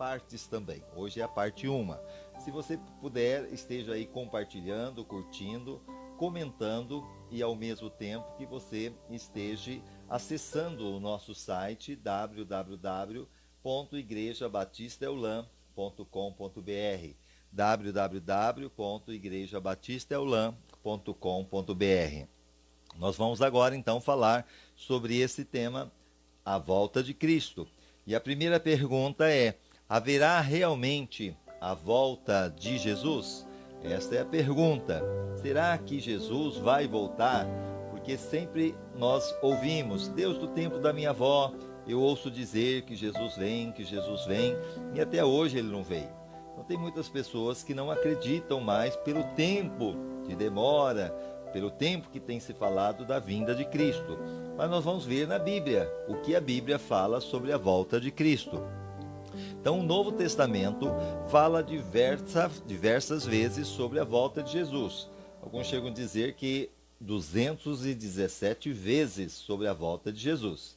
partes também. Hoje é a parte 1. Se você puder, esteja aí compartilhando, curtindo, comentando e ao mesmo tempo que você esteja acessando o nosso site www.igrejabatistaeulam.com.br www.igrejabatistaeulam.com.br. Nós vamos agora então falar sobre esse tema, a volta de Cristo. E a primeira pergunta é: haverá realmente a volta de Jesus? Esta é a pergunta. Será que Jesus vai voltar? Porque sempre nós ouvimos, desde o tempo da minha avó, eu ouço dizer que Jesus vem, e até hoje ele não veio. Então tem muitas pessoas que não acreditam mais pelo tempo que demora, pelo tempo que tem se falado da vinda de Cristo. Mas nós vamos ver na Bíblia o que a Bíblia fala sobre a volta de Cristo. Então o Novo Testamento fala diversas vezes sobre a volta de Jesus. Alguns chegam a dizer que 217 vezes sobre a volta de Jesus.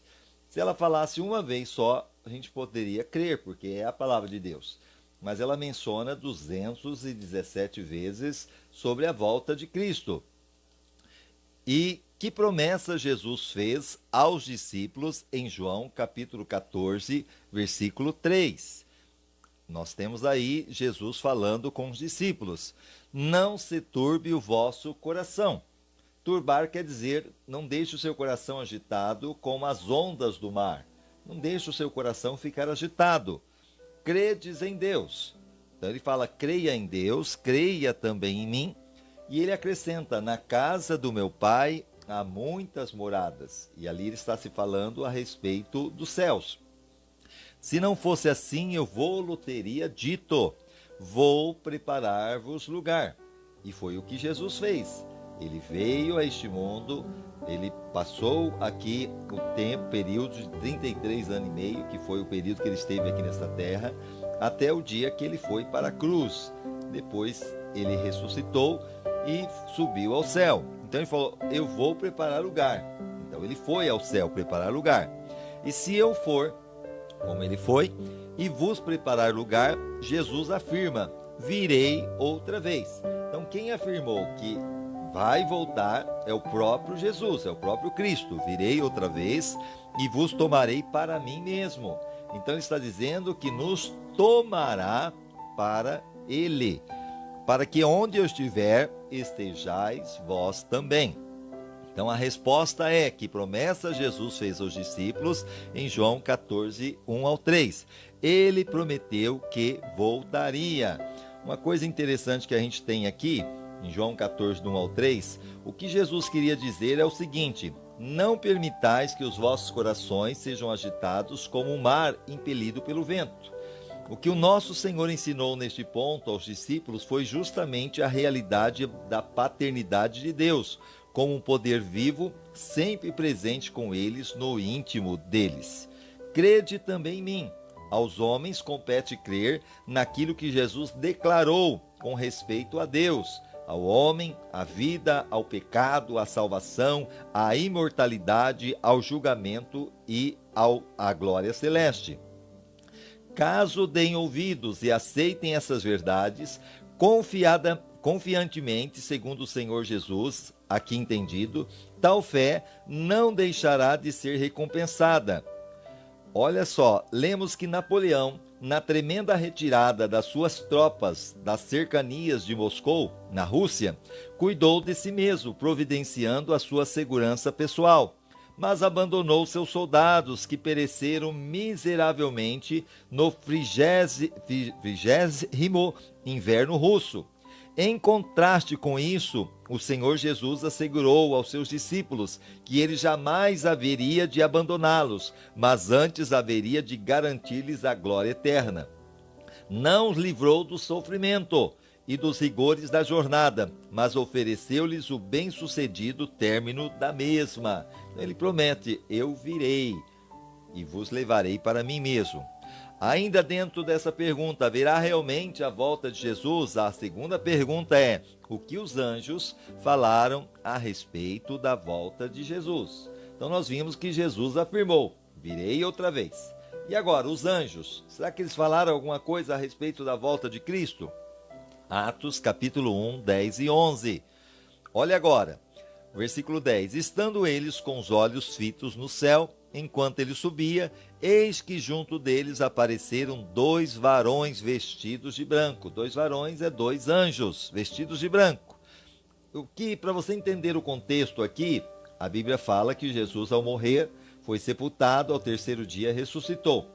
Se ela falasse uma vez só, a gente poderia crer, porque é a palavra de Deus. Mas ela menciona 217 vezes sobre a volta de Cristo. E que promessa Jesus fez aos discípulos em João capítulo 14, versículo 3. Nós temos aí Jesus falando com os discípulos: não se turbe o vosso coração. Turbar quer dizer, não deixe o seu coração agitado como as ondas do mar. Não deixe o seu coração ficar agitado. Credes em Deus. Então ele fala: creia em Deus, creia também em mim. E ele acrescenta: na casa do meu pai há muitas moradas. E ali ele está se falando a respeito dos céus. Se não fosse assim, eu vou-lo teria dito: vou preparar-vos lugar. E foi o que Jesus fez. Ele veio a este mundo, ele passou aqui o período de 33 anos e meio, que foi o período que ele esteve aqui nessa terra, até o dia que ele foi para a cruz. Depois ele ressuscitou e subiu ao céu. Então ele falou: eu vou preparar lugar. Então ele foi ao céu preparar lugar. E se eu for, como ele foi, e vos preparar lugar, Jesus afirma: virei outra vez. Então quem afirmou que vai voltar é o próprio Jesus, é o próprio Cristo. Virei outra vez e vos tomarei para mim mesmo. Então ele está dizendo que nos tomará para ele, para que onde eu estiver, estejais vós também. Então a resposta é: que promessa Jesus fez aos discípulos em João 14, 1 ao 3. Ele prometeu que voltaria. Uma coisa interessante que a gente tem aqui, em João 14, 1 ao 3, o que Jesus queria dizer é o seguinte: não permitais que os vossos corações sejam agitados como um mar impelido pelo vento. O que o nosso Senhor ensinou neste ponto aos discípulos foi justamente a realidade da paternidade de Deus, como um poder vivo, sempre presente com eles no íntimo deles. Crede também em mim. Aos homens compete crer naquilo que Jesus declarou com respeito a Deus, ao homem, à vida, ao pecado, à salvação, à imortalidade, ao julgamento e à glória celeste. Caso deem ouvidos e aceitem essas verdades, confiantemente, segundo o Senhor Jesus, aqui entendido, tal fé não deixará de ser recompensada. Olha só, lemos que Napoleão, na tremenda retirada das suas tropas das cercanias de Moscou, na Rússia, cuidou de si mesmo, providenciando a sua segurança pessoal, mas abandonou seus soldados, que pereceram miseravelmente no 30º inverno russo. Em contraste com isso, o Senhor Jesus assegurou aos seus discípulos que ele jamais haveria de abandoná-los, mas antes haveria de garantir-lhes a glória eterna. Não os livrou do sofrimento e dos rigores da jornada, mas ofereceu-lhes o bem-sucedido término da mesma. Ele promete: eu virei e vos levarei para mim mesmo. Ainda dentro dessa pergunta, haverá realmente a volta de Jesus? A segunda pergunta é: o que os anjos falaram a respeito da volta de Jesus? Então nós vimos que Jesus afirmou: virei outra vez. E agora, os anjos, será que eles falaram alguma coisa a respeito da volta de Cristo? Atos capítulo 1, 10 e 11. Olha agora, versículo 10. Estando eles com os olhos fitos no céu, enquanto ele subia, eis que junto deles apareceram dois varões vestidos de branco. Dois varões é dois anjos vestidos de branco. O que, para você entender o contexto aqui, a Bíblia fala que Jesus, ao morrer, foi sepultado, ao terceiro dia ressuscitou.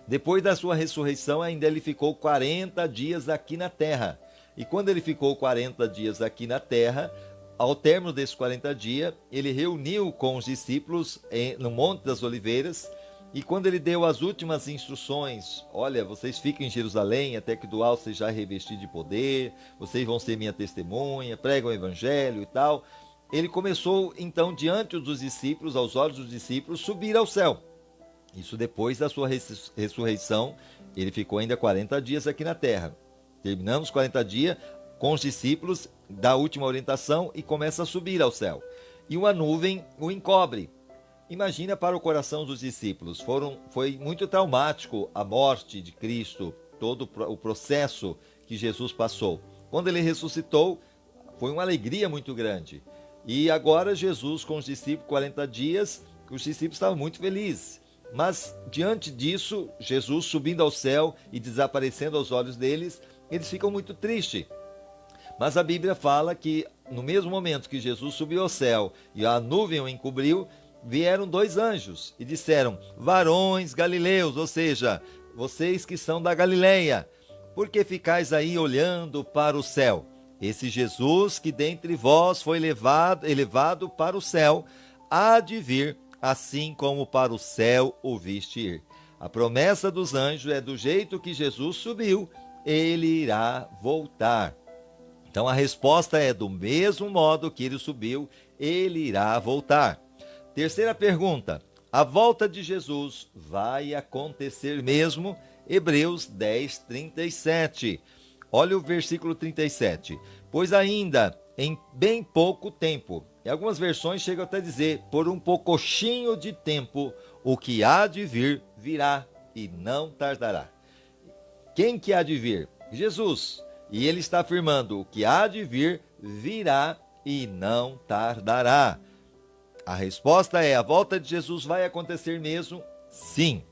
Depois da sua ressurreição, ainda ele ficou 40 dias aqui na terra. E quando ele ficou 40 dias aqui na terra, ao término desses 40 dias, ele reuniu com os discípulos no Monte das Oliveiras, e quando ele deu as últimas instruções, olha, vocês fiquem em Jerusalém até que do alto seja revestido de poder, vocês vão ser minha testemunha, pregam o evangelho e tal, ele começou então diante dos discípulos, aos olhos dos discípulos, subir ao céu. Isso depois da sua ressurreição, ele ficou ainda 40 dias aqui na terra. Terminamos 40 dias com os discípulos, dá a última orientação e começa a subir ao céu. E uma nuvem o encobre. Imagina para o coração dos discípulos, foi muito traumático a morte de Cristo, todo o processo que Jesus passou. Quando ele ressuscitou, foi uma alegria muito grande. E agora Jesus com os discípulos, 40 dias, os discípulos estavam muito felizes. Mas diante disso, Jesus subindo ao céu e desaparecendo aos olhos deles, eles ficam muito tristes. Mas a Bíblia fala que no mesmo momento que Jesus subiu ao céu e a nuvem o encobriu, vieram dois anjos e disseram: varões galileus, ou seja, vocês que são da Galileia, por que ficais aí olhando para o céu? Esse Jesus que dentre vós foi elevado para o céu, há de vir, assim como para o céu o viste ir. A promessa dos anjos é do jeito que Jesus subiu, ele irá voltar. Então a resposta é do mesmo modo que ele subiu, ele irá voltar. Terceira pergunta, a volta de Jesus vai acontecer mesmo? Hebreus 10, 37. Olha o versículo 37. Pois ainda em bem pouco tempo, em algumas versões chegam até a dizer, por um poucochinho de tempo, o que há de vir, virá e não tardará. Quem que há de vir? Jesus. E ele está afirmando, o que há de vir, virá e não tardará. A resposta é, a volta de Jesus vai acontecer mesmo? Sim.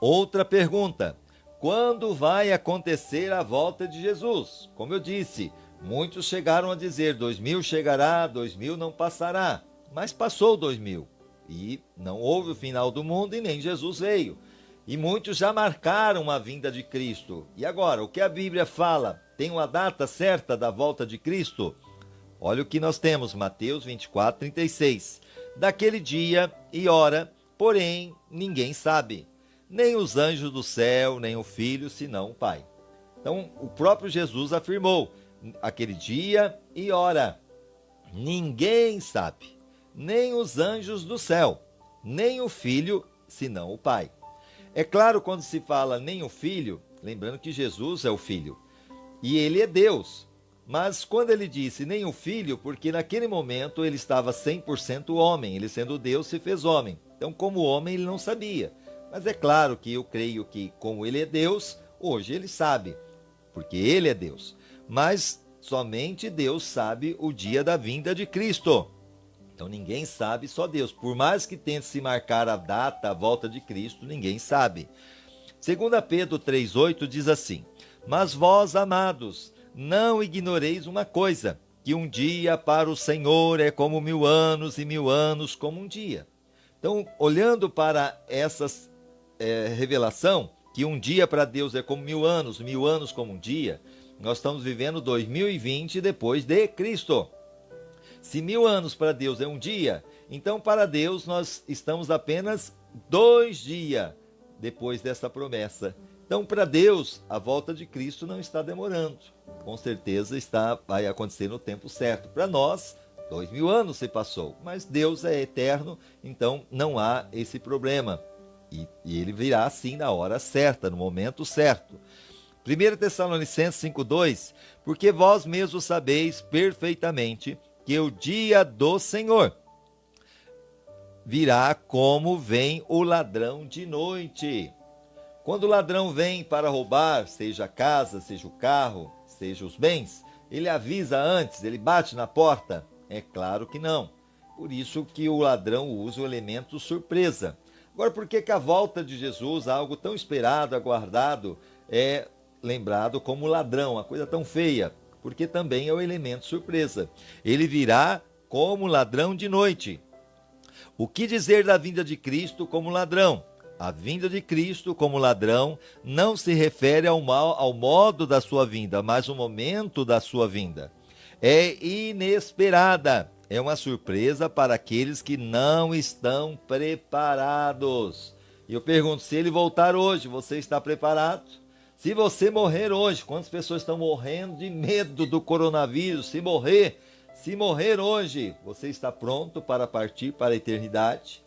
Outra pergunta, quando vai acontecer a volta de Jesus? Como eu disse, muitos chegaram a dizer, 2000 chegará, 2000 não passará. Mas passou 2000 e não houve o final do mundo e nem Jesus veio. E muitos já marcaram a vinda de Cristo. E agora, o que a Bíblia fala? Tem uma data certa da volta de Cristo? Olha o que nós temos, Mateus 24, 36. Daquele dia e hora, porém, ninguém sabe, nem os anjos do céu, nem o Filho, senão o Pai. Então, o próprio Jesus afirmou, aquele dia e hora, ninguém sabe, nem os anjos do céu, nem o Filho, senão o Pai. É claro, quando se fala nem o Filho, lembrando que Jesus é o Filho, e ele é Deus. Mas quando ele disse nem o Filho, porque naquele momento ele estava 100% homem, ele sendo Deus se fez homem. Então, como homem, ele não sabia. Mas é claro que eu creio que, como ele é Deus, hoje ele sabe, porque ele é Deus. Mas somente Deus sabe o dia da vinda de Cristo. Então ninguém sabe, só Deus. Por mais que tente se marcar a data, a volta de Cristo, ninguém sabe. 2 Pedro 3,8 diz assim, mas vós, amados, não ignoreis uma coisa, que um dia para o Senhor é como 1000 anos e 1000 anos como um dia. Então, olhando para essa revelação, que um dia para Deus é como 1000 anos como um dia, nós estamos vivendo 2020 depois de Cristo. Se 1000 anos para Deus é um dia, então para Deus nós estamos apenas 2 dias depois dessa promessa. Então, para Deus, a volta de Cristo não está demorando. Com certeza vai acontecer no tempo certo. Para nós, 2000 anos se passou, mas Deus é eterno, então não há esse problema. E ele virá assim na hora certa, no momento certo. 1 Tessalonicenses 5,2, porque vós mesmos sabeis perfeitamente que o dia do Senhor virá como vem o ladrão de noite. Quando o ladrão vem para roubar, seja a casa, seja o carro, seja os bens, ele avisa antes, ele bate na porta? É claro que não. Por isso que o ladrão usa o elemento surpresa. Agora, por que a volta de Jesus, algo tão esperado, aguardado, é lembrado como ladrão, uma coisa tão feia? Porque também é o elemento surpresa. Ele virá como ladrão de noite. O que dizer da vinda de Cristo como ladrão? A vinda de Cristo como ladrão não se refere ao modo da sua vinda, mas o momento da sua vinda. É inesperada, é uma surpresa para aqueles que não estão preparados. E eu pergunto, se ele voltar hoje, você está preparado? Se você morrer hoje, quantas pessoas estão morrendo de medo do coronavírus? Se morrer hoje, você está pronto para partir para a eternidade?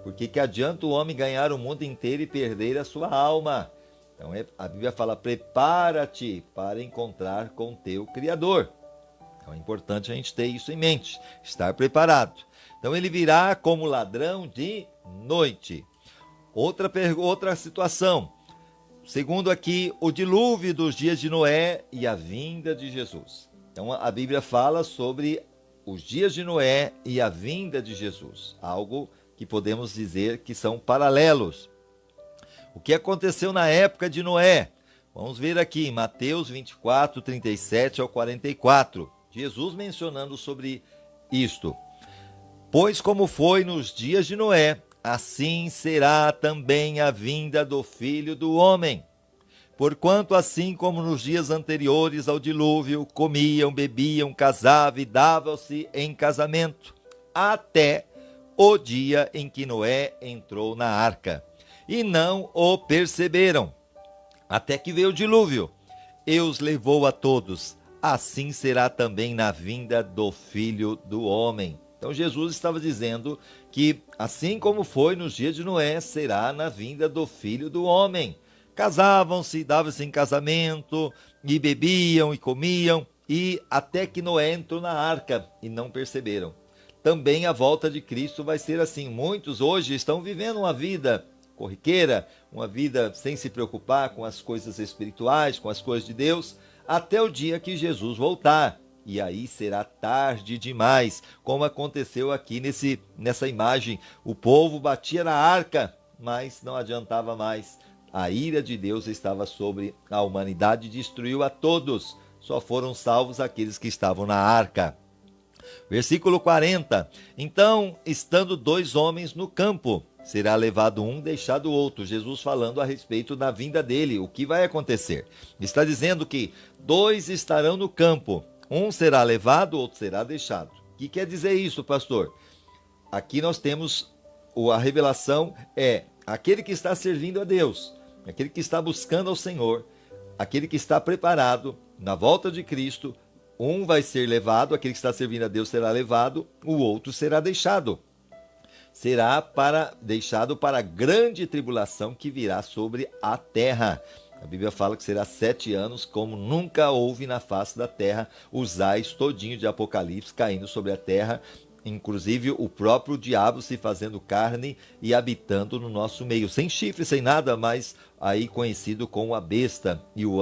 Porque que adianta o homem ganhar o mundo inteiro e perder a sua alma? Então a Bíblia fala, prepara-te para encontrar com teu Criador. Então é importante a gente ter isso em mente, estar preparado. Então ele virá como ladrão de noite. Outra situação. Segundo aqui, o dilúvio dos dias de Noé e a vinda de Jesus. Então a Bíblia fala sobre os dias de Noé e a vinda de Jesus. Algo que podemos dizer que são paralelos. O que aconteceu na época de Noé? Vamos ver aqui em Mateus 24, 37 ao 44. Jesus mencionando sobre isto. Pois como foi nos dias de Noé, assim será também a vinda do Filho do Homem. Porquanto assim como nos dias anteriores ao dilúvio, comiam, bebiam, casavam e davam-se em casamento, até o dia em que Noé entrou na arca. E não o perceberam, até que veio o dilúvio, e os levou a todos. Assim será também na vinda do Filho do Homem. Então Jesus estava dizendo que assim como foi nos dias de Noé, será na vinda do Filho do Homem. Casavam-se, davam-se em casamento, e bebiam e comiam, e até que Noé entrou na arca e não perceberam. Também a volta de Cristo vai ser assim. Muitos hoje estão vivendo uma vida corriqueira, uma vida sem se preocupar com as coisas espirituais, com as coisas de Deus, até o dia que Jesus voltar. E aí será tarde demais, como aconteceu aqui nessa imagem. O povo batia na arca, mas não adiantava mais. A ira de Deus estava sobre a humanidade e destruiu a todos. Só foram salvos aqueles que estavam na arca. Versículo 40. Então, estando dois homens no campo, será levado um, deixado o outro. Jesus falando a respeito da vinda dele, o que vai acontecer. Está dizendo que dois estarão no campo, um será levado, o outro será deixado. O que quer dizer isso, pastor? Aqui nós temos a revelação, aquele que está servindo a Deus, aquele que está buscando ao Senhor, aquele que está preparado na volta de Cristo. Um vai ser levado, aquele que está servindo a Deus será levado, o outro será deixado. Será deixado para a grande tribulação que virá sobre a terra. A Bíblia fala que será 7 anos, como nunca houve na face da terra, os ais todinho de Apocalipse caindo sobre a terra, inclusive o próprio diabo se fazendo carne e habitando no nosso meio, sem chifre, sem nada, mas aí conhecido como a besta e o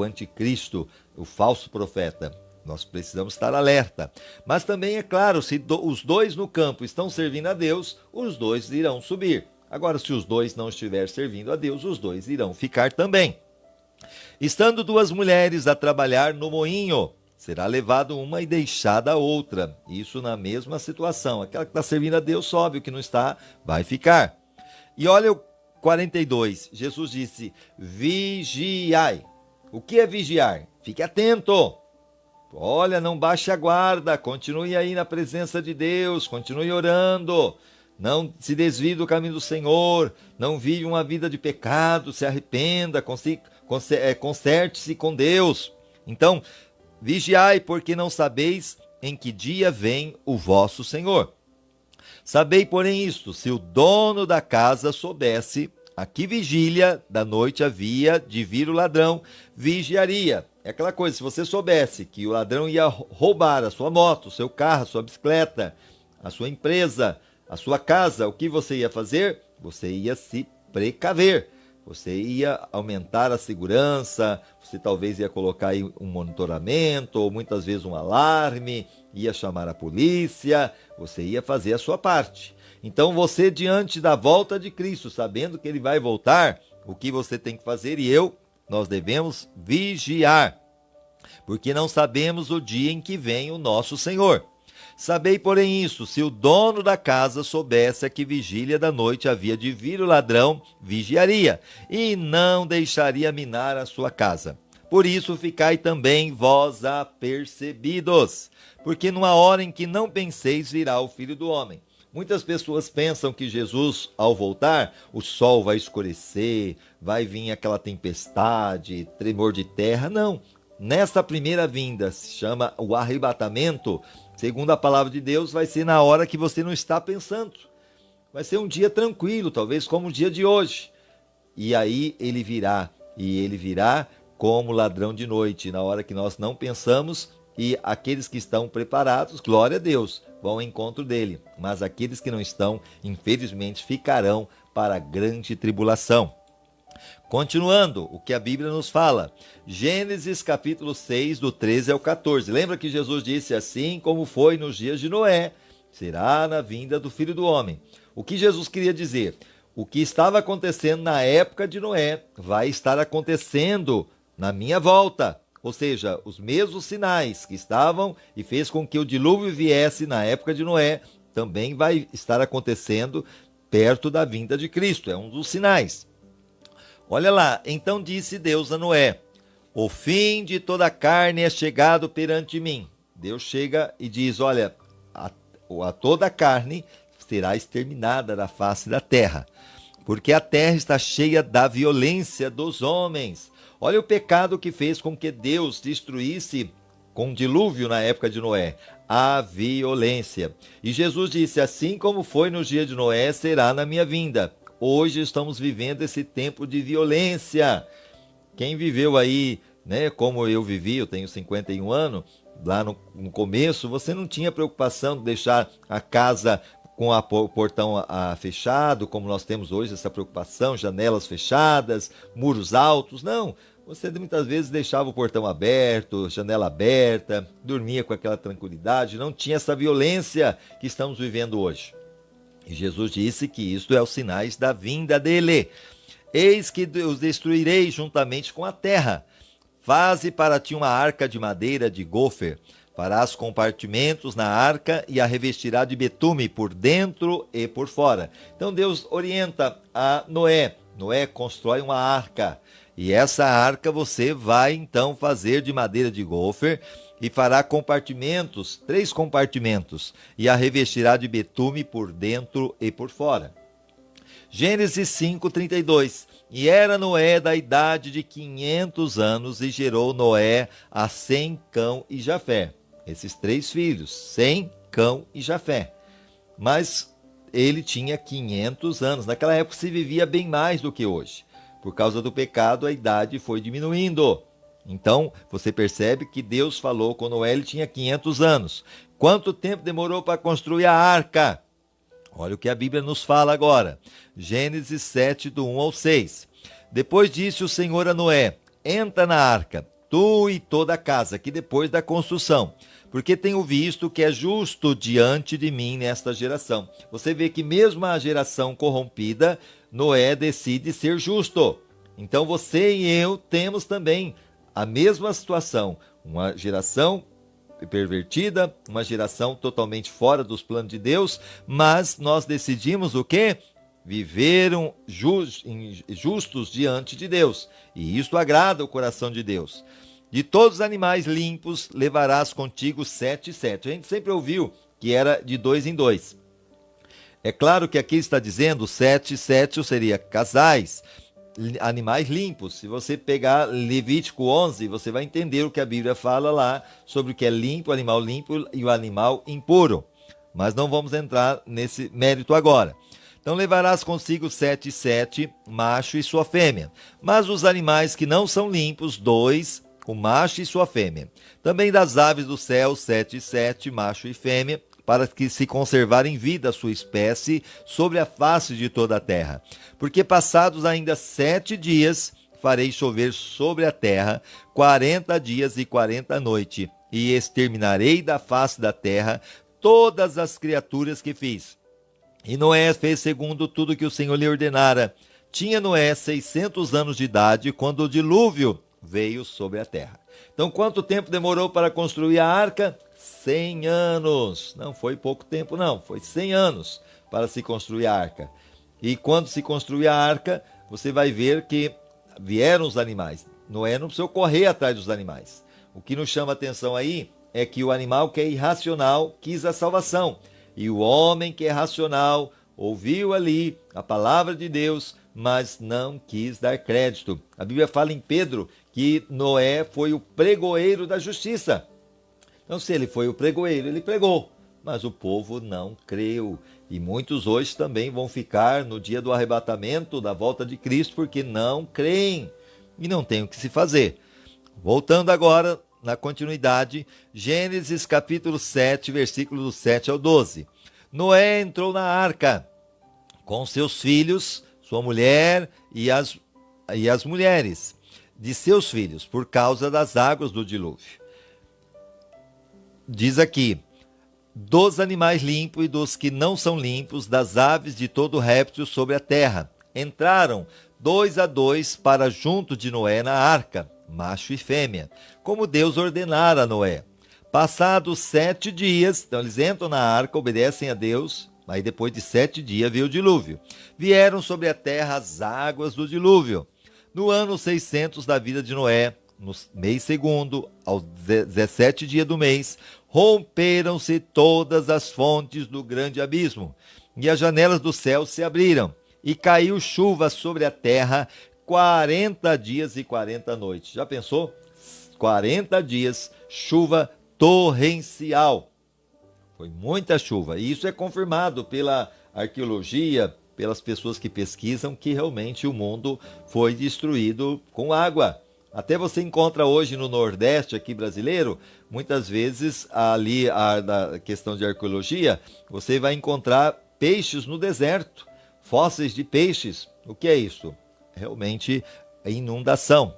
anticristo, o falso profeta. Nós precisamos estar alerta. Mas também é claro, se os dois no campo estão servindo a Deus, os dois irão subir. Agora, se os dois não estiverem servindo a Deus, os dois irão ficar também. Estando duas mulheres a trabalhar no moinho, será levado uma e deixada a outra. Isso na mesma situação. Aquela que está servindo a Deus sobe, o que não está vai ficar. E olha o 42. Jesus disse, vigiai. O que é vigiar? Fique atento. Olha, não baixe a guarda, continue aí na presença de Deus, continue orando, não se desvie do caminho do Senhor, não vive uma vida de pecado, se arrependa, conserte-se com Deus. Então, vigiai, porque não sabeis em que dia vem o vosso Senhor. Sabei, porém, isto, se o dono da casa soubesse a que vigília da noite havia de vir o ladrão, vigiaria. É aquela coisa, se você soubesse que o ladrão ia roubar a sua moto, o seu carro, a sua bicicleta, a sua empresa, a sua casa, o que você ia fazer? Você ia se precaver. Você ia aumentar a segurança, você talvez ia colocar aí um monitoramento, ou muitas vezes um alarme, ia chamar a polícia, você ia fazer a sua parte. Então você, diante da volta de Cristo, sabendo que ele vai voltar, o que você tem que fazer? Nós devemos vigiar, porque não sabemos o dia em que vem o nosso Senhor. Sabei, porém, isso: se o dono da casa soubesse a que vigília da noite havia de vir o ladrão, vigiaria, e não deixaria minar a sua casa. Por isso ficai também vós apercebidos, porque numa hora em que não penseis virá o Filho do Homem. Muitas pessoas pensam que Jesus, ao voltar, o sol vai escurecer, vai vir aquela tempestade, tremor de terra. Não. Nesta primeira vinda, se chama o arrebatamento, segundo a palavra de Deus, vai ser na hora que você não está pensando. Vai ser um dia tranquilo, talvez como o dia de hoje. E aí ele virá, e ele virá como ladrão de noite, na hora que nós não pensamos, e aqueles que estão preparados, glória a Deus, vão ao encontro dele. Mas aqueles que não estão, infelizmente, ficarão para a grande tribulação. Continuando, o que a Bíblia nos fala, Gênesis capítulo 6, do 13 ao 14. Lembra que Jesus disse: assim como foi nos dias de Noé, será na vinda do Filho do Homem. O que Jesus queria dizer? O que estava acontecendo na época de Noé vai estar acontecendo na minha volta. Ou seja, os mesmos sinais que estavam e fez com que o dilúvio viesse na época de Noé, também vai estar acontecendo perto da vinda de Cristo. É um dos sinais. Olha lá, então disse Deus a Noé: o fim de toda a carne é chegado perante mim. Deus chega e diz: olha, a toda a carne será exterminada da face da terra, porque a terra está cheia da violência dos homens. Olha o pecado que fez com que Deus destruísse com dilúvio na época de Noé: a violência. E Jesus disse: assim como foi no dia de Noé, será na minha vinda. Hoje estamos vivendo esse tempo de violência. Quem viveu aí, né, como eu vivi, eu tenho 51 anos, lá no começo, você não tinha preocupação de deixar a casa com o portão fechado, como nós temos hoje essa preocupação, janelas fechadas, muros altos. Não, você muitas vezes deixava o portão aberto, janela aberta, dormia com aquela tranquilidade, não tinha essa violência que estamos vivendo hoje. E Jesus disse que isto é os sinais da vinda dele. Eis que os destruirei juntamente com a terra. Faze para ti uma arca de madeira de gofer. Farás compartimentos na arca e a revestirá de betume por dentro e por fora. Então Deus orienta a Noé. Noé constrói uma arca. E essa arca você vai então fazer de madeira de gofer e fará compartimentos, 3 compartimentos, e a revestirá de betume por dentro e por fora. Gênesis 5:32. E era Noé da idade de 500 anos e gerou Noé a Sem, Cão e Jafé. Esses 3 filhos, Sem, Cão e Jafé. Mas ele tinha 500 anos. Naquela época se vivia bem mais do que hoje. Por causa do pecado, a idade foi diminuindo. Então, você percebe que Deus falou com Noé, ele tinha 500 anos. Quanto tempo demorou para construir a arca? Olha o que a Bíblia nos fala agora. Gênesis 7, do 1 ao 6. Depois disse o Senhor a Noé: entra na arca, tu e toda a casa, que depois da construção, porque tenho visto que é justo diante de mim nesta geração. Você vê que mesmo a geração corrompida, Noé decide ser justo. Então você e eu temos também a mesma situação, uma geração pervertida, uma geração totalmente fora dos planos de Deus, mas nós decidimos o quê? Viver justos diante de Deus, e isto agrada o coração de Deus. De todos os animais limpos levarás contigo 7 e 7. A gente sempre ouviu que era de 2 em 2. É claro que aqui está dizendo 7 e 7 seria casais, animais limpos. Se você pegar Levítico 11, você vai entender o que a Bíblia fala lá sobre o que é limpo, o animal limpo e o animal impuro. Mas não vamos entrar nesse mérito agora. Então levarás consigo 7 e 7, macho e sua fêmea. Mas os animais que não são limpos, 2, o macho e sua fêmea. Também das aves do céu, 7 e 7, macho e fêmea, para que se conservar em vida a sua espécie sobre a face de toda a terra. Porque passados ainda 7 dias, farei chover sobre a terra 40 dias e 40 noites, e exterminarei da face da terra todas as criaturas que fiz. E Noé fez segundo tudo que o Senhor lhe ordenara. Tinha Noé 600 anos de idade quando o dilúvio veio sobre a terra. Então, quanto tempo demorou para construir a arca? 100 anos. Não foi pouco tempo, não. Foi 100 anos para se construir a arca. E quando se construir a arca, você vai ver que vieram os animais. Noé não precisou correr atrás dos animais. O que nos chama a atenção aí é que o animal que é irracional quis a salvação. E o homem que é racional ouviu ali a palavra de Deus, mas não quis dar crédito. A Bíblia fala em Pedro que Noé foi o pregoeiro da justiça. Então, se ele foi o pregoeiro, ele pregou, mas o povo não creu. E muitos hoje também vão ficar no dia do arrebatamento, da volta de Cristo, porque não creem e não tem o que se fazer. Voltando agora, na continuidade, Gênesis capítulo 7, versículos do 7 ao 12. Noé entrou na arca com seus filhos, sua mulher e as mulheres de seus filhos, por causa das águas do dilúvio. Diz aqui, dos animais limpos e dos que não são limpos, das aves de todo réptil sobre a terra. Entraram 2 a 2 para junto de Noé na arca, macho e fêmea, como Deus ordenara a Noé. Passados 7 dias, então eles entram na arca, obedecem a Deus, aí depois de 7 dias veio o dilúvio. Vieram sobre a terra as águas do dilúvio. No ano 600 da vida de Noé, no mês segundo, aos 17 dias do mês, romperam-se todas as fontes do grande abismo, e as janelas do céu se abriram, e caiu chuva sobre a terra 40 dias e 40 noites. Já pensou? 40 dias, chuva torrencial. Foi muita chuva, e isso é confirmado pela arqueologia, pelas pessoas que pesquisam, que realmente o mundo foi destruído com água. Até você encontra hoje no Nordeste aqui brasileiro, muitas vezes ali na questão de arqueologia, você vai encontrar peixes no deserto, fósseis de peixes. O que é isso? Realmente é inundação.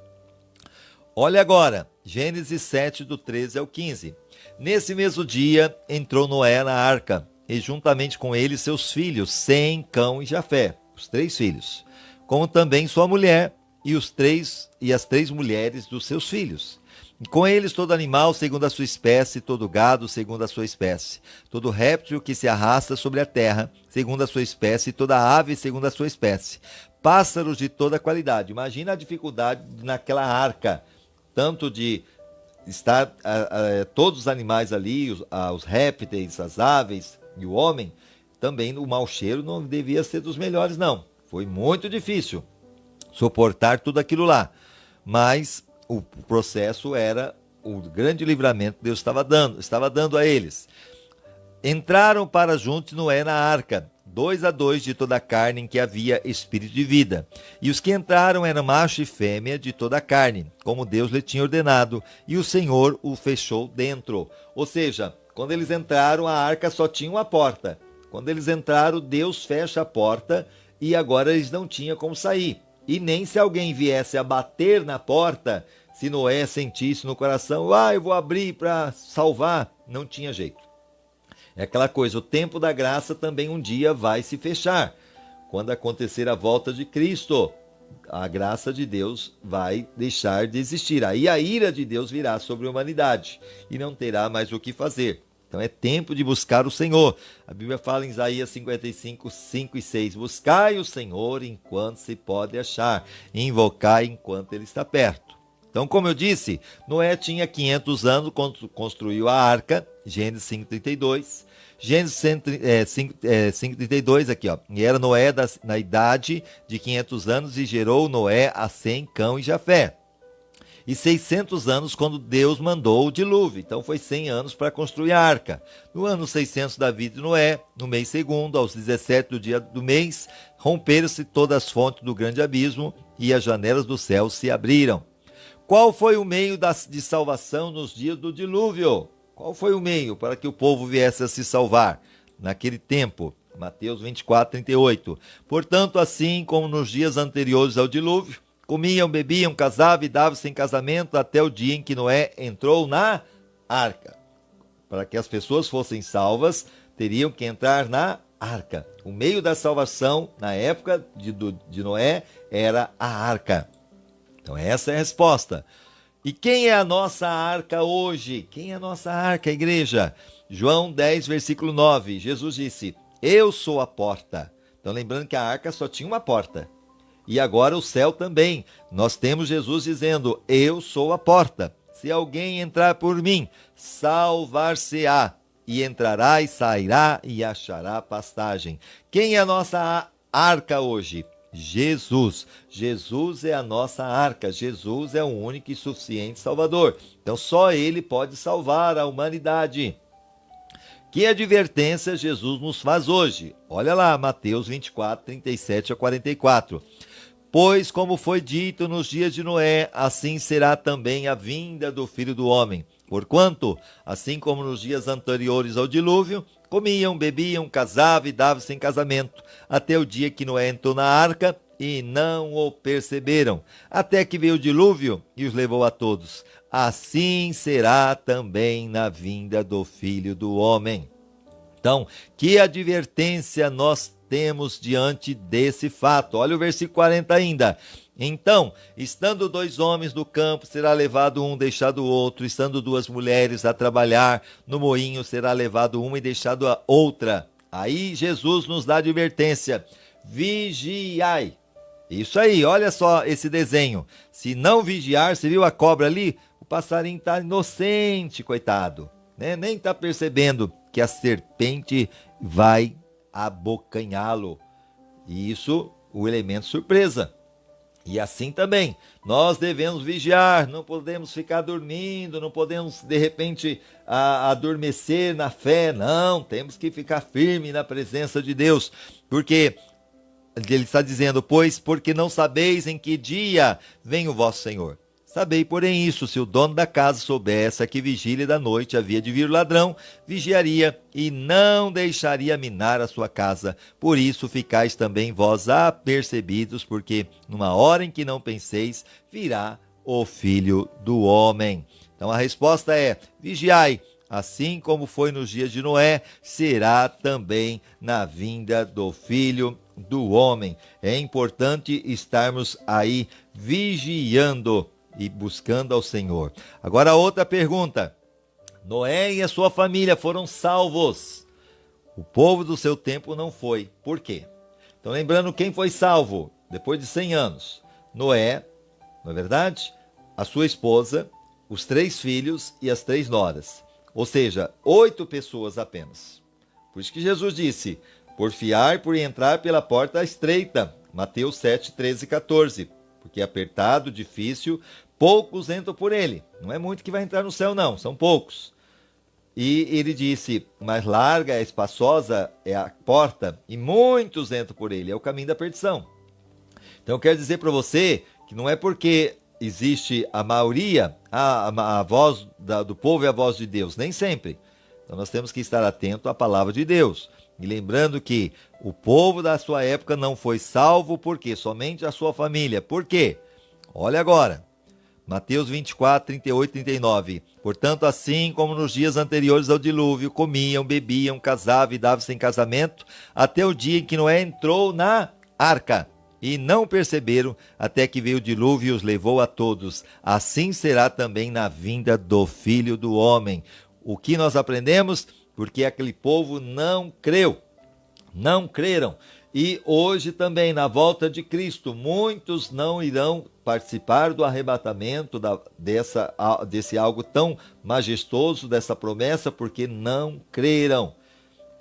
Olha agora, Gênesis 7, do 13 ao 15. Nesse mesmo dia entrou Noé na arca, e juntamente com ele seus filhos, Sem, Cão e Jafé, os 3 filhos, como também sua mulher e as 3 mulheres dos seus filhos. E com eles todo animal segundo a sua espécie, todo gado segundo a sua espécie, todo réptil que se arrasta sobre a terra segundo a sua espécie, toda ave segundo a sua espécie, pássaros de toda qualidade. Imagina a dificuldade naquela arca, tanto de estar todos os animais ali, os répteis, as aves e o homem. Também o mau cheiro não devia ser dos melhores, não. Foi muito difícil suportar tudo aquilo lá, mas o processo era o grande livramento que Deus estava dando a eles. Entraram para junto de Noé na arca, 2 a 2 de toda a carne em que havia espírito de vida, e os que entraram eram macho e fêmea de toda a carne, como Deus lhe tinha ordenado, e o Senhor o fechou dentro. Ou seja, quando eles entraram, a arca só tinha uma porta. Quando eles entraram, Deus fecha a porta, e agora eles não tinham como sair. E nem se alguém viesse a bater na porta, se Noé sentisse no coração, eu vou abrir para salvar, não tinha jeito. É aquela coisa, o tempo da graça também um dia vai se fechar. Quando acontecer a volta de Cristo, a graça de Deus vai deixar de existir. Aí a ira de Deus virá sobre a humanidade e não terá mais o que fazer. Então é tempo de buscar o Senhor. A Bíblia fala em Isaías 55, 5 e 6. Buscai o Senhor enquanto se pode achar, e invocai enquanto ele está perto. Então, como eu disse, Noé tinha 500 anos quando construiu a arca, Gênesis 5:32. Gênesis 5:32 aqui, ó. E era Noé na idade de 500 anos e gerou Noé a Sem, Cão e Jafé. E 600 anos quando Deus mandou o dilúvio. Então foi 100 anos para construir a arca. No ano 600 da vida de Noé, no mês segundo, aos 17 do dia do mês, romperam-se todas as fontes do grande abismo e as janelas do céu se abriram. Qual foi o meio de salvação nos dias do dilúvio? Qual foi o meio para que o povo viesse a se salvar naquele tempo? Mateus 24, 38. Portanto, assim como nos dias anteriores ao dilúvio, comiam, bebiam, casavam e davam-se em casamento até o dia em que Noé entrou na arca. Para que as pessoas fossem salvas, teriam que entrar na arca. O meio da salvação, na época de Noé, era a arca. Então essa é a resposta. E quem é a nossa arca hoje? Quem é a nossa arca, igreja? João 10, versículo 9. Jesus disse: eu sou a porta. Então lembrando que a arca só tinha uma porta. E agora o céu também. Nós temos Jesus dizendo: eu sou a porta. Se alguém entrar por mim, salvar-se-á. E entrará e sairá e achará pastagem. Quem é a nossa arca hoje? Jesus. Jesus é a nossa arca. Jesus é o único e suficiente Salvador. Então só Ele pode salvar a humanidade. Que advertência Jesus nos faz hoje? Olha lá, Mateus 24, 37 a 44. Pois, como foi dito nos dias de Noé, assim será também a vinda do Filho do Homem. Porquanto, assim como nos dias anteriores ao dilúvio, comiam, bebiam, casavam e davam-se em casamento, até o dia que Noé entrou na arca, e não o perceberam, até que veio o dilúvio e os levou a todos. Assim será também na vinda do Filho do Homem. Então, que advertência nós temos diante desse fato? Olha o versículo 40 ainda. Então, estando 2 homens no campo, será levado um, deixado o outro. Estando 2 mulheres a trabalhar no moinho, será levado uma e deixado a outra. Aí Jesus nos dá advertência: vigiai. Isso aí, olha só esse desenho. Se não vigiar, você viu a cobra ali? O passarinho está inocente, coitado, né? Nem está percebendo que a serpente vai abocanhá-lo. E isso, o elemento surpresa. E assim também, nós devemos vigiar, não podemos ficar dormindo, não podemos de repente adormecer na fé, não, temos que ficar firme na presença de Deus, porque ele está dizendo: pois porque não sabeis em que dia vem o vosso Senhor. Sabei, porém, isso: se o dono da casa soubesse a que vigília da noite havia de vir o ladrão, vigiaria e não deixaria minar a sua casa. Por isso ficais também vós apercebidos, porque numa hora em que não penseis, virá o Filho do Homem. Então a resposta é: vigiai. Assim como foi nos dias de Noé, será também na vinda do Filho do Homem. É importante estarmos aí vigiando e buscando ao Senhor. Agora outra pergunta: Noé e a sua família foram salvos. O povo do seu tempo não foi. Por quê? Então lembrando, quem foi salvo depois de 100 anos? Noé, não é verdade? A sua esposa, os 3 filhos e as 3 noras. Ou seja, 8 pessoas apenas. Por isso que Jesus disse: porfiar por entrar pela porta estreita. Mateus 7, 13 e 14. Porque é apertado, difícil, poucos entram por ele. Não é muito que vai entrar no céu, não, são poucos. E ele disse: mais larga, é espaçosa é a porta, e muitos entram por ele. É o caminho da perdição. Então eu quero dizer para você que não é porque existe a maioria, a voz do povo é a voz de Deus, nem sempre. Então nós temos que estar atento à palavra de Deus. E lembrando que o povo da sua época não foi salvo, porque somente a sua família. Por quê? Olha agora, Mateus 24, 38 e 39. Portanto, assim como nos dias anteriores ao dilúvio, comiam, bebiam, casavam e davam-se em casamento, até o dia em que Noé entrou na arca. E não perceberam, até que veio o dilúvio e os levou a todos. Assim será também na vinda do Filho do Homem. O que nós aprendemos? Porque aquele povo não creu, não creram. E hoje também, na volta de Cristo, muitos não irão participar do arrebatamento desse algo tão majestoso, dessa promessa, porque não creram.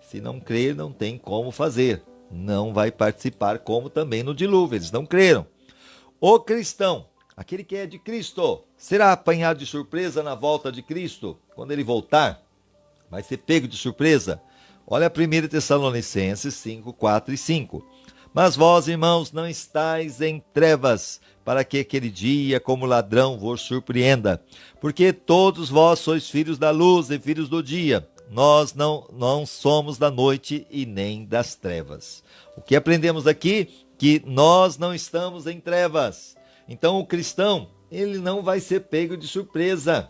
Se não crer, não tem como fazer. Não vai participar, como também no dilúvio, eles não creram. O cristão, aquele que é de Cristo, será apanhado de surpresa na volta de Cristo, quando ele voltar? Vai ser pego de surpresa? Olha 1 Tessalonicenses 5, 4 e 5. Mas vós, irmãos, não estáis em trevas, para que aquele dia, como ladrão, vos surpreenda. Porque todos vós sois filhos da luz e filhos do dia. Nós não somos da noite e nem das trevas. O que aprendemos aqui? Que nós não estamos em trevas. Então o cristão, ele não vai ser pego de surpresa,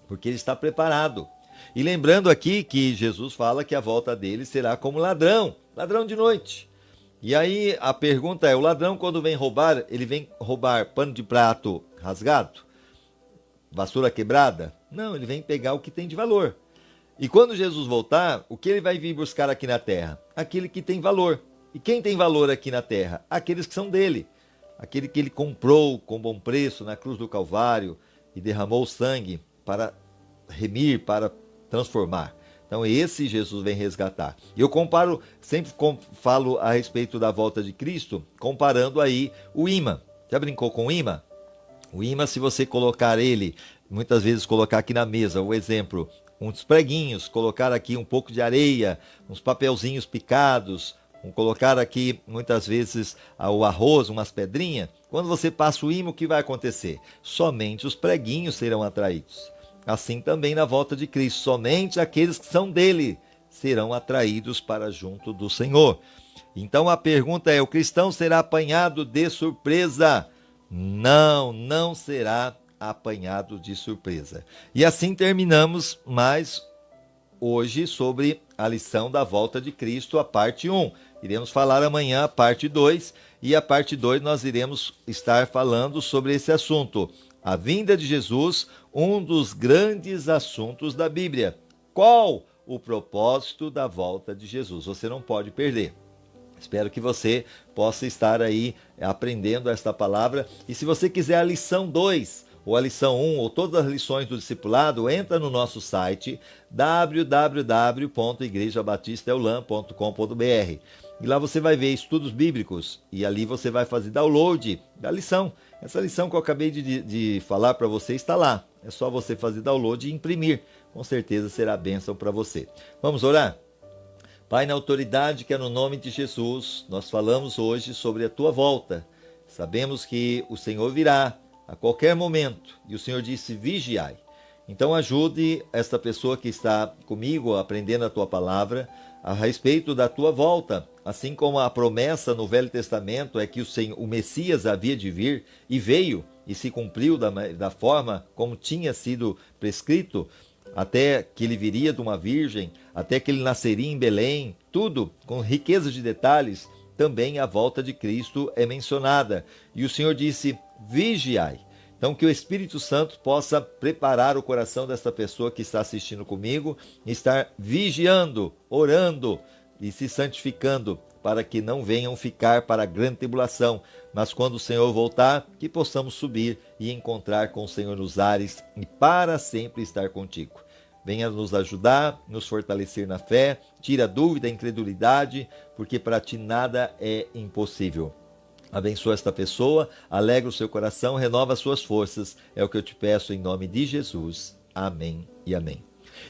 porque ele está preparado. E lembrando aqui que Jesus fala que a volta dele será como ladrão, ladrão de noite. E aí a pergunta é, o ladrão quando vem roubar, ele vem roubar pano de prato rasgado? Vassoura quebrada? Não, ele vem pegar o que tem de valor. E quando Jesus voltar, o que ele vai vir buscar aqui na terra? Aquele que tem valor. E quem tem valor aqui na terra? Aqueles que são dele. Aquele que ele comprou com bom preço na cruz do Calvário e derramou sangue para remir, para transformar. Então esse Jesus vem resgatar. E eu comparo, sempre falo a respeito da volta de Cristo, comparando aí o imã. Já brincou com o imã? O imã, se você colocar ele, muitas vezes colocar aqui na mesa, o exemplo, uns preguinhos, colocar aqui um pouco de areia, uns papelzinhos picados, colocar aqui muitas vezes o arroz, umas pedrinhas, quando você passa o imã, o que vai acontecer? Somente os preguinhos serão atraídos. Assim também na volta de Cristo, somente aqueles que são dele serão atraídos para junto do Senhor. Então a pergunta é, o cristão será apanhado de surpresa? Não, não será apanhado de surpresa. E assim terminamos mais hoje sobre a lição da volta de Cristo, a parte 1. Iremos falar amanhã a parte 2, e a parte 2 nós iremos estar falando sobre esse assunto. A vinda de Jesus, um dos grandes assuntos da Bíblia. Qual o propósito da volta de Jesus? Você não pode perder. Espero que você possa estar aí aprendendo esta palavra. E se você quiser a lição 2, ou a lição 1, ou todas as lições do discipulado, entra no nosso site www.igrejabatistaeulam.com.br e lá você vai ver estudos bíblicos e ali você vai fazer download da lição. Essa lição que eu acabei de falar para você está lá. É só você fazer download e imprimir. Com certeza será bênção para você. Vamos orar? Pai, na autoridade que é no nome de Jesus, nós falamos hoje sobre a tua volta. Sabemos que o Senhor virá a qualquer momento. E o Senhor disse, vigiai. Então ajude esta pessoa que está comigo aprendendo a tua palavra a respeito da tua volta. Assim como a promessa no Velho Testamento é que o Messias havia de vir e veio e se cumpriu da forma como tinha sido prescrito, até que ele viria de uma virgem, até que ele nasceria em Belém, tudo com riqueza de detalhes. Também a volta de Cristo é mencionada. E o Senhor disse, vigiai. Então que o Espírito Santo possa preparar o coração desta pessoa que está assistindo comigo, estar vigiando, orando e se santificando, para que não venham ficar para a grande tribulação, mas quando o Senhor voltar, que possamos subir e encontrar com o Senhor nos ares e para sempre estar contigo. Venha nos ajudar, nos fortalecer na fé, tira a dúvida, a incredulidade, porque para ti nada é impossível. Abençoa esta pessoa, alegra o seu coração, renova as suas forças. É o que eu te peço em nome de Jesus. Amém e amém.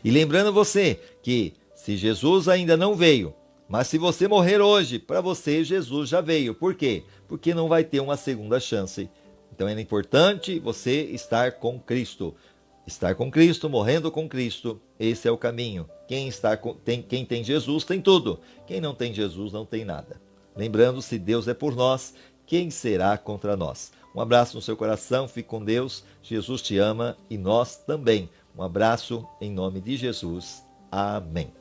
E lembrando você que se Jesus ainda não veio, mas se você morrer hoje, para você Jesus já veio. Por quê? Porque não vai ter uma segunda chance. Então é importante você estar com Cristo. Estar com Cristo, morrendo com Cristo, esse é o caminho. Quem tem Jesus tem tudo. Quem não tem Jesus não tem nada. Lembrando, se Deus é por nós, quem será contra nós? Um abraço no seu coração, fique com Deus. Jesus te ama e nós também. Um abraço em nome de Jesus. Amém.